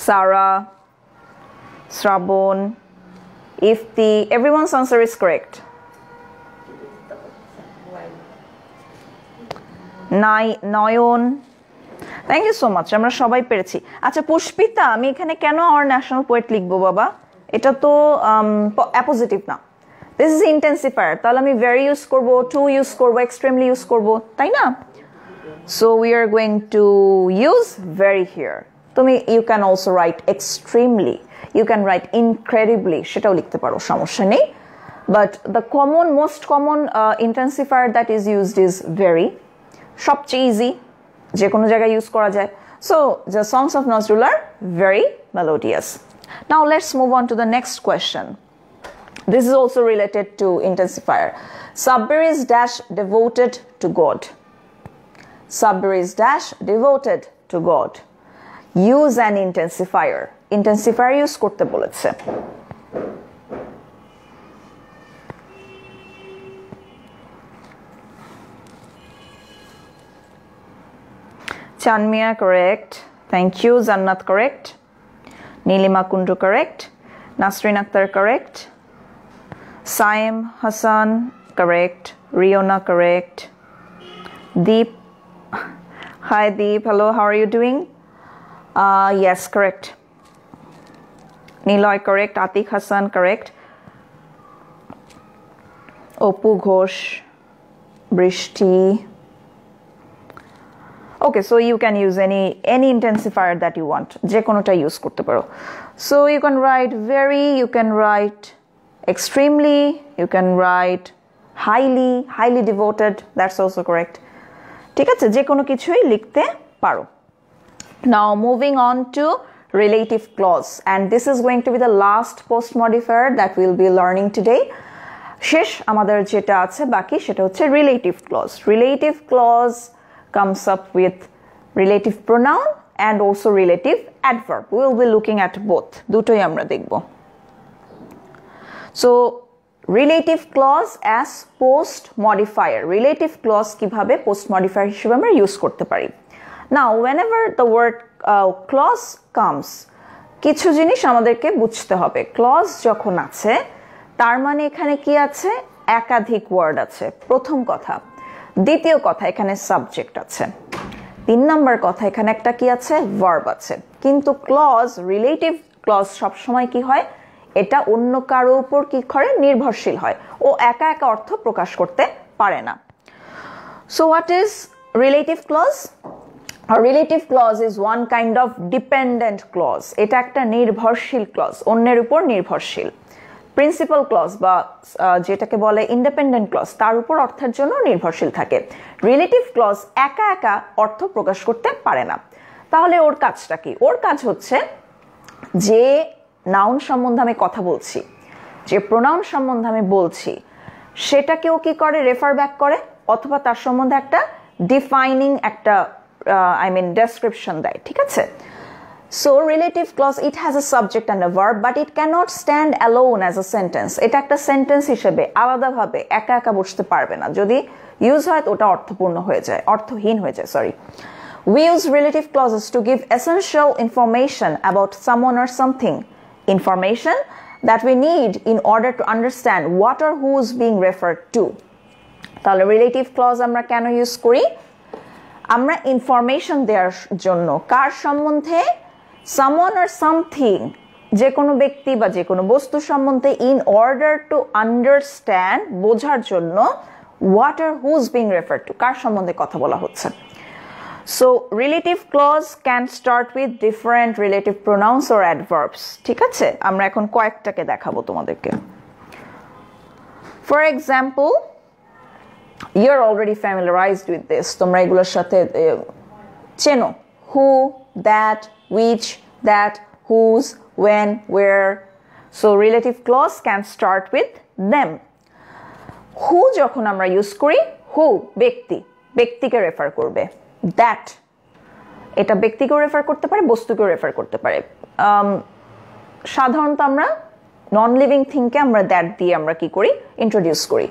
S1: সারা, শ্রাবণ, Ifti, everyone's answer is correct. Nayon, thank you so much. আমরা সবাই পেরেছি। আচ্ছা পুষ্পিতা, আমি এখানে কেন our national poet লিখবো বাবা? এটা তো অ্যাপোজিটিভ না। This is intensifier. তাহলে আমি very ইউজ করব, to ইউজ করব, extremely ইউজ করব, তাই না? So we are going to use very here. You can also write extremely. You can write incredibly, সেটাও লিখতে পারো, সমস্যা নেই। But the most common intensifier that is used is very. সবচেয়ে ইজি, যে কোনো জায়গায় ইউজ করা যায়। So the songs of Nazrul are very melodious. Now let's move on to the next question. This is also related to intensifier. Sabbir is dash devoted to God. Sabbir is dash devoted to God. Use an intensifier. Intensifier use করতে বলেছে। Chanmia correct. Thank you. Zannat correct. Nilima Kundu correct. Nasrin Akhtar correct. Saim Hassan correct. Riona correct. Deep. Hi Deep. Hello. How are you doing? Yes, correct. Niloy correct. Atik Hassan correct. Opu Ghosh brishti. Okay, so you can use any intensifier that you want. Je konota use korte paro. So you can write very, you can write extremely, you can write highly devoted. That's also correct. ঠিক আছে, যে কোনো কিছুই লিখতে পারো. Now moving on to relative clause, and this is going to be the last post modifier that we'll be learning today. শেষ আমাদের যেটা আছে বাকি সেটা হচ্ছে relative clause. Relative clause comes up with relative pronoun and also relative adverb. We will be looking at both. দুটোই আমরা দেখব. So relative clause as post modifier. Relative clause কিভাবে post modifier হিসেবে আমরা ইউজ করতে পারি. Now whenever the word clause comes, কিছু জিনিস আমাদেরকে বুঝতে হবে. Clause যখন আছে তার মানে এখানে কি আছে? একাধিক ওয়ার্ড আছে. প্রথম কথা. দ্বিতীয় কথা, এখানে সাবজেক্ট আছে. তিন নাম্বার কথা, এখানে একটা কি আছে? ভার্ব আছে. কিন্তু ক্লজ, রিলেটিভ ক্লজ সবসময় কি হয়? এটা অন্য কারো উপর কি করে? নির্ভরশীল হয়. ও একা একা অর্থ প্রকাশ করতে পারে না. So what is relative clause? A relative clause is one kind of dependent clause. এটা একটা নির্ভরশীল ক্লজ, অন্যের উপর নির্ভরশীল. প্রিন্সিপাল ক্লজ বা যেটাকে বলে ইন্ডিপেন্ডেন্ট ক্লজ, তার উপর অর্থের জন্য নির্ভরশীল থাকে. রিলেটিভ ক্লজ একা একা অর্থ প্রকাশ করতে পারে না. তাহলে ওর কাজটা কি? ওর কাজ হচ্ছে যে নাউন সম্বন্ধে আমি কথা বলছি, যে প্রোনাউন সম্বন্ধে আমি বলছি, সেটাকেও কি করে? রেফার ব্যাক করে, অথবা তার সম্বন্ধে একটা ডিফাইনিং একটা ডেসক্রিপশন দেয়. ঠিক আছে? So relative clause, it has a subject and a verb, but it cannot stand alone as a sentence. এটা একটা সেন্টেন্স হিসেবে আলাদাভাবে একা একা বসতে পারবে না. যদি ইউজ হয় ওটা অর্থপূর্ণ হয়ে যায়, অর্থহীন হয়ে যায়, sorry. We use relative clauses to give essential information about someone or something. Information that we need in order to understand what or who is being referred to. তাহলে relative clause আমরা কেন ইউজ করি? আমরা ইনফরমেশন দেওয়ার জন্য. কার সম্বন্ধে? someone or something, যে কোনো ব্যক্তি বা যে কোনো বস্তু সম্বন্ধে, in order to understand, বোঝার জন্য, what or who is being referred to, কার সম্বন্ধে কথা বলা হচ্ছে. So relative clause can start with different relative pronouns or adverbs. ঠিক আছে? আমরা এখন কয়েকটাকে দেখাবো তোমাদেরকে. For example, you're already familiarized with this. তোমরা এগুলোর সাথে চেনো. Who, that, which, that, whose, when, where. So relative clause can start with them. Who যখন আমরা ইউজ করি, who ব্যক্তি, ব্যক্তিকে রেফার করবে. That এটা ব্যক্তিকেও রেফার করতে পারে, বস্তুকেও রেফার করতে পারে. সাধারণত আমরা নন লিভিং থিংকে আমরা দ্যাট দিয়ে আমরা কি করি? ইন্ট্রোডিউস করি.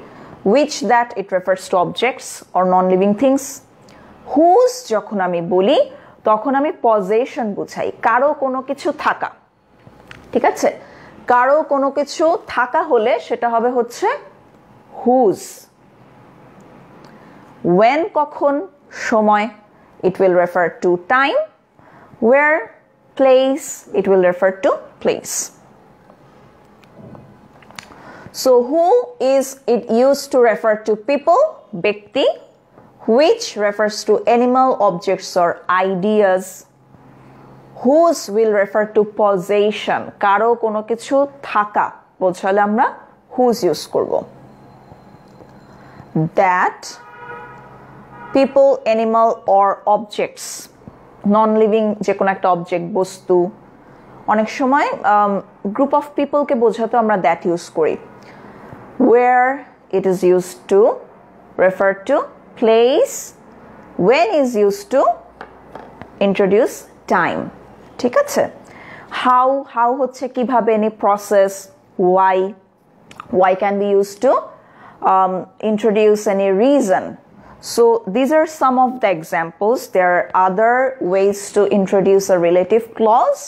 S1: Which, that, it refers to objects or non-living things. Whose যখন আমি বলি তখন আমি পজেশন বুঝাই, কারো কোনো কিছু থাকা. ঠিক আছে? কারো কোনো কিছু থাকা হলে সেটা হবে হচ্ছে whose. When কখন? সময়, it will refer to time. Where? Place, it will refer to place. So who is it used to refer to people, ব্যক্তি. Which refers to animal, objects or ideas. Whose will refer to possession, কারো কোনো কিছু থাকা বোঝালে আমরা whose ইউজ করব. That, people, animal or objects, non-living যে কোনো একটা অবজেক্ট, বস্তু. অনেক সময় গ্রুপ অফ পিপলকে বোঝাতে আমরা দ্যাট ইউজ করি. Where, it is used to refer to place. When is used to introduce time. ঠিক আছে? How হচ্ছে কিভাবে, any process. Why can be used to introduce any reason. So these are some of the examples. There are other ways to introduce a relative clause.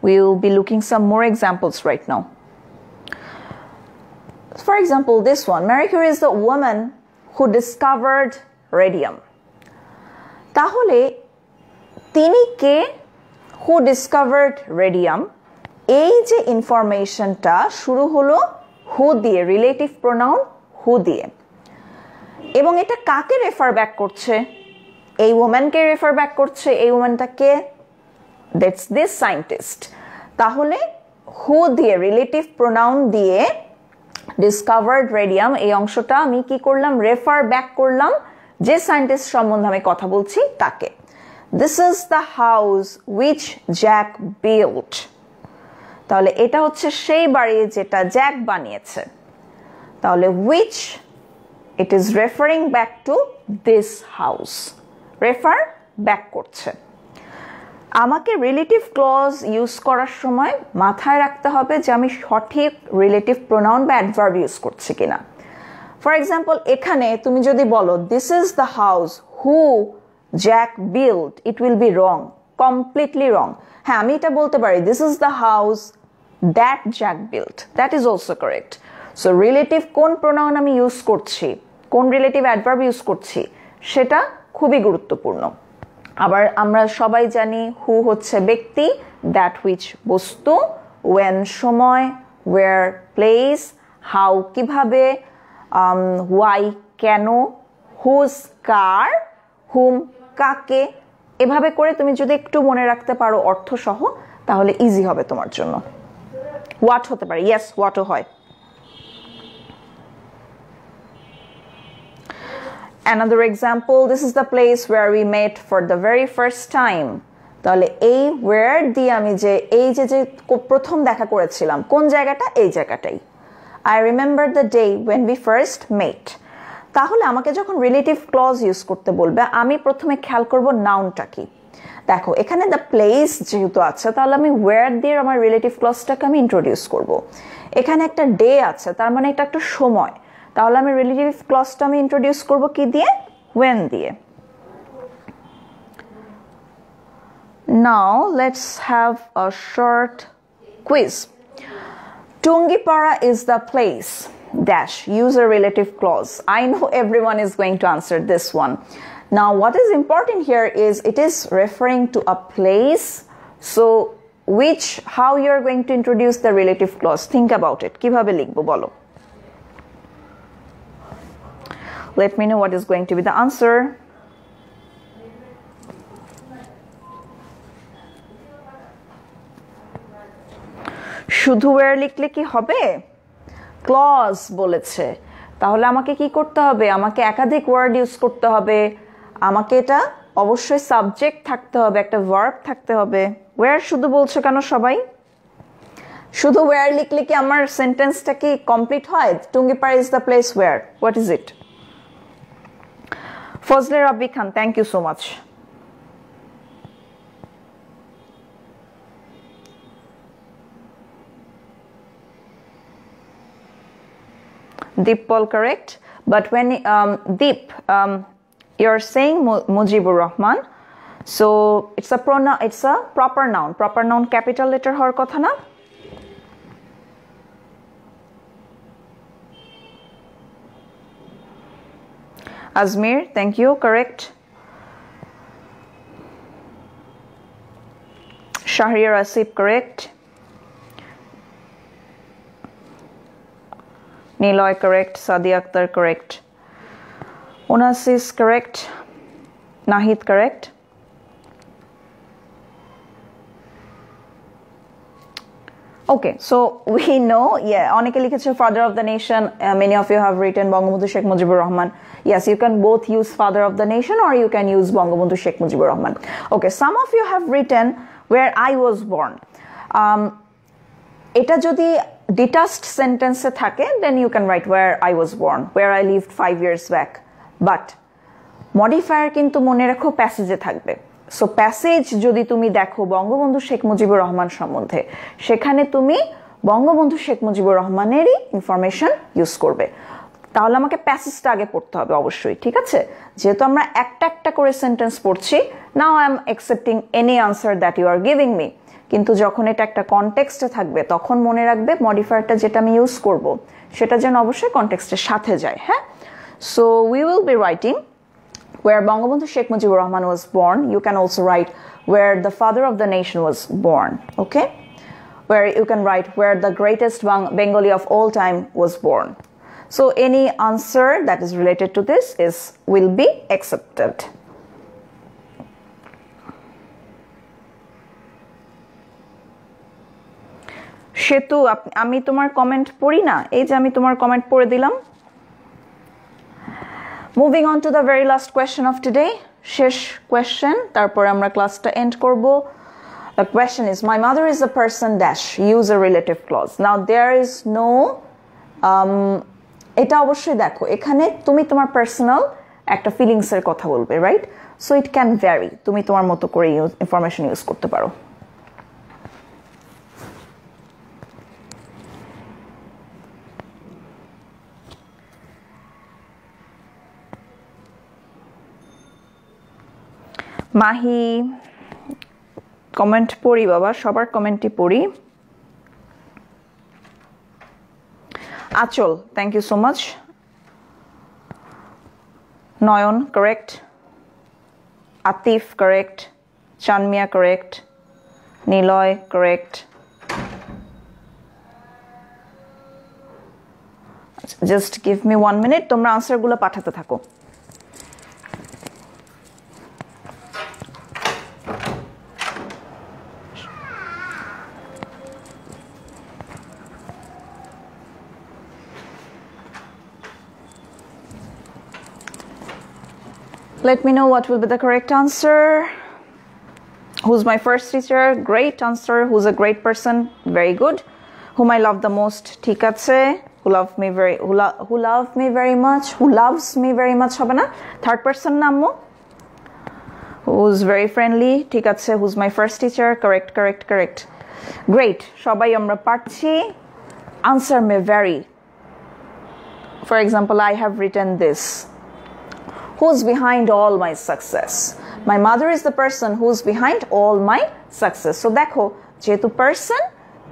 S1: We will be looking some more examples right now. For example, this one, Marie Curie is the woman who discovered radium. তাহলে তিনি কে? Who discovered radium. এই যে ইনফরমেশনটা শুরু হলো who দিয়ে, রিলেটিভ প্রোনাউন who দিয়ে. এবং এটা কাকে রেফার ব্যাক করছে? এই ওম্যানকে রেফার ব্যাক করছে। এই ওম্যানটা কে? That's this scientist. তাহলে হু দিয়ে রিলেটিভ প্রোনাউন দিয়ে ডিসকভার্ড রেডিয়াম এই অংশটা আমি কি করলাম? রেফার ব্যাক করলাম যে সায়েন্টিস্ট সম্বন্ধে আমি কথা বলছি তাকে। This is the house which Jack built. তাহলে এটা হচ্ছে সেই বাড়ি যেটা জ্যাক বানিয়েছে। তাহলে which, it is referring back to this house, refer back করছে। আমাকে রিলেটিভ ক্লজ ইউজ করার সময় মাথায় রাখতে হবে যে আমি সঠিক রিলেটিভ প্রোনাউন বা অ্যাডভার্ব ইউজ করছি কিনা। ফর এক্সাম্পল, এখানে তুমি যদি বলো this is the house who Jack built, it will be wrong, completely রং। হ্যাঁ, আমি এটা বলতে পারি this is the house that Jack built, that is also correct. So relative কোন প্রোনাউন আমি ইউজ করছি, কোন রিলেটিভ অ্যাডভার্ব ইউজ করছি, সেটা খুবই গুরুত্বপূর্ণ। আবার আমরা সবাই জানি হু হচ্ছে ব্যক্তি, দ্যাট হুইচ বস্তু, ওয়েন সময়, ওয়ার প্লেস, হাউ কিভাবে, ওয়াই কেন, হুজ কার, হুম কাকে। এভাবে করে তুমি যদি একটু মনে রাখতে পারো অর্থ সহ, তাহলে ইজি হবে তোমার জন্য। হোয়াট হতে পারে, ইয়েস হোয়াটও হয়। Another example, this is the place where we met for the very first time. তাহলে এই where দিয়ে আমি যে এই যে প্রথম দেখা করেছিলাম কোন জায়গাটা, এই জায়গাটাই। I remember the day when we first met. তাহলে আমাকে যখন রিলেটিভ ক্লজ ইউজ করতে বলবে, আমি প্রথমে খেয়াল করব নাউনটা কি। দেখো এখানে দ্য প্লেস যেহেতু আছে, তাহলে আমি where দিয়ে আমার রিলেটিভ ক্লজটাকে আমি ইন্ট্রোডিউস করব। এখানে একটা ডে আছে, তার মানে এটা একটা সময়, তাহলে আমি রিলেটিভ ক্লজটা আমি ইন্ট্রোডিউস করব কি দিয়ে? when দিয়ে। Now let's have a short quiz. Tungipara is the place dash, use a relative clause. I know everyone is going to answer this one. Now what is important here is it is referring to a place, so which, how you are going to introduce the relative clause, think about it. কিভাবে লিখবো বলো? Let me know what is going to be the answer. শুধু where লিখলে কি হবে? ক্লজ বলেছে, তাহলে আমাকে কি করতে হবে? আমাকে একাধিক ওয়ার্ড ইউজ করতে হবে। আমাকে এটা অবশ্যই সাবজেক্ট থাকতে হবে, একটা ভার্ব থাকতে হবে। where শুধু বলছো কেন সবাই? শুধু where লিখলে কি আমার সেন্টেন্সটা কি কমপ্লিট হয়? Tungipara is the place where, what is it? Fazle Rabbi Khan, thank you so much. Deep, correct. But when Deep, you're saying Mujibur Rahman, so it's a pronoun, it's a proper noun. Proper noun capital letter হওয়ার কথা না? Azmir, thank you, correct. Shahriar Asif, correct. Niloy, correct. Sadi Akhtar, correct. Onasis, correct. Nahid, correct. Okay, so we know, অনেকে লিখেছে father of the nation. Many of you have written Bangabandhu Sheikh Mujibur Rahman. Yes, you can both use father of the nation or you can use Bangabandhu Sheikh Mujibur Rahman. Okay, some of you have written where I was born. এটা যদি detached sentence এ থাকে, then you can write where I was born, where I lived 5 years back. But modifier কিন্তু মনে রাখো প্যাসেজে থাকবে। সো প্যাসেজ যদি তুমি দেখো বঙ্গবন্ধু শেখ মুজিবুর রহমান সম্বন্ধে, সেখানে তুমি বঙ্গবন্ধু শেখ মুজিবুর রহমানেরই ইনফরমেশন ইউজ করবে। তাহলে আমাকে প্যাসেজটা আগে পড়তে হবে অবশ্যই, ঠিক আছে? যেহেতু আমরা একটা একটা করে সেন্টেন্স পড়ছি, now I am accepting any answer that you are giving me. কিন্তু যখন এটা একটা কনটেক্সটে থাকবে, তখন মনে রাখবে মডিফায়ারটা যেটা আমি ইউজ করব সেটা যেন অবশ্যই কনটেক্সটের সাথে যায়। হ্যাঁ, so we will be writing where Bangabandhu Sheikh Mujibur Rahman was born. You can also write where the father of the nation was born, okay? Where you can write where the greatest Bengali of all time was born. So any answer that is related to this will be accepted. Shetu, আমি তোমার কমেন্ট পড়ি না, এই যে আমি তোমার কমেন্ট পড়ে দিলাম। Moving on to the very last question of today, শেষ question, তারপর আমরা ক্লাসটা এন্ড করব। The question is, my mother is a person dash, use a relative clause. Now there is no এটা অবশ্যই দেখো এখানে তুমি তোমার পার্সোনাল একটা ফিলিংস এর কথা বলবে, right? So it can vary, তুমি তোমার মতো করে ইনফরমেশন ইউজ করতে পারো। মাহি কমেন্ট পড়ি বাবা, সবার কমেন্টই পড়ি। Achol, thank you so much. Noyon, correct. Atif, correct. Chanmia, correct. Niloy, correct. Just give me 1 minute. তোমরা আনসার গুলো পাঠাতে থাকো। Let me know what will be the correct answer. Who's my first teacher? Great answer. Who's a great person? Very good. Whom I love the most? ঠিক আছে. Who loves me very much হবে না? Third person নামো. Who's very friendly? ঠিক আছে. Who's my first teacher? Correct. Great. সবাই আমরা পারছি. Answer may vary. For example, I have written this. Who's behind all my success? My mother is the person who's behind all my success. So দেখো যেহেতু person,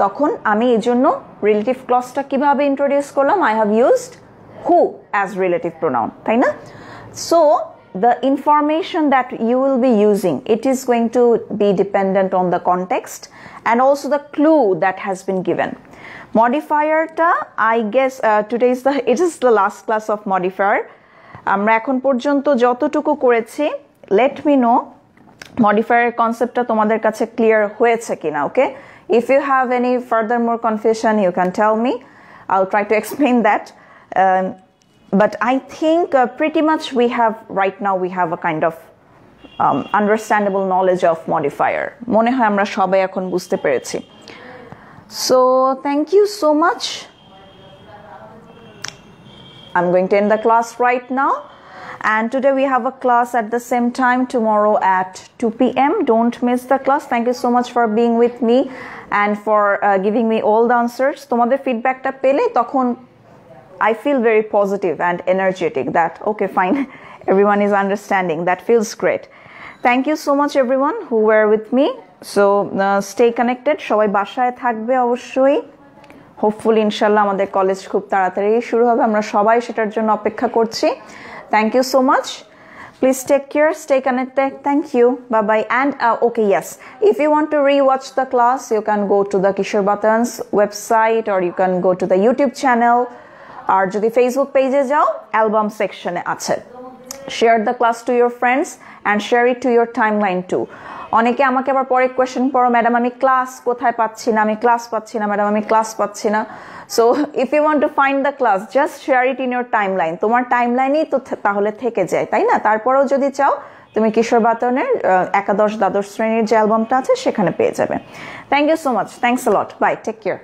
S1: তখন আমি এজন্য relative clause-টা কিভাবে introduce করলাম? I have used who as relative pronoun, তাই না? So the information that you will be using, it is going to be dependent on the context and also the clue that has been given. Modifier-টা, I guess it is the last class of modifier. আমরা এখন পর্যন্ত যতটুকু করেছি, let me know modifier কনসেপ্টটা তোমাদের কাছে ক্লিয়ার হয়েছে কিনা, ওকে? If you have any furthermore confusion, you can tell me. I'll try to explain that. But I think pretty much right now we have a kind of understandable knowledge of modifier. মনে হয় আমরা সবাই এখন বুঝতে পেরেছি। So thank you so much. I'm going to end the class right now, and today we have a class at the same time tomorrow at 2 p.m. Don't miss the class. Thank you so much for being with me and for giving me all the answers. তোমাদের ফিডব্যাকটা পেলে তখন I feel very positive and energetic that okay fine, everyone is understanding. That feels great. Thank you so much everyone who were with me. So stay connected. সবাই বাসায় থাকবে অবশ্যই। Hopefully inshallah আমাদের কলেজ খুব তাড়াতাড়ি শুরু হবে, আমরা সবাই সেটার জন্য অপেক্ষা করছি। Thank you so much. Please take care, stay connected. Thank you. Bye bye. And okay, yes, if you want to rewatch the class, you can go to the Kishore Batan's website or you can go to the YouTube channel, আর যদি Facebook page এ যাও, album section এ আছে। Share the class to your friends and share it to your timeline too. অনেকে আমাকে আবার পরে কোয়েশ্চেন করো, ম্যাডাম আমি ক্লাস কোথায় পাচ্ছি না, ম্যাডাম আমি ক্লাস পাচ্ছি না। So if you want to find the class, just share it in your timeline. তোমার টাইমলাইনেই তো তাহলে থেকে যায়, তাই না? তারপরেও যদি চাও তুমি কিশোর বাতনের একাদশ দ্বাদশ শ্রেণীর যে অ্যালবামটা আছে সেখানে পেয়ে যাবে। Thank you so much, thanks a lot, bye, take care.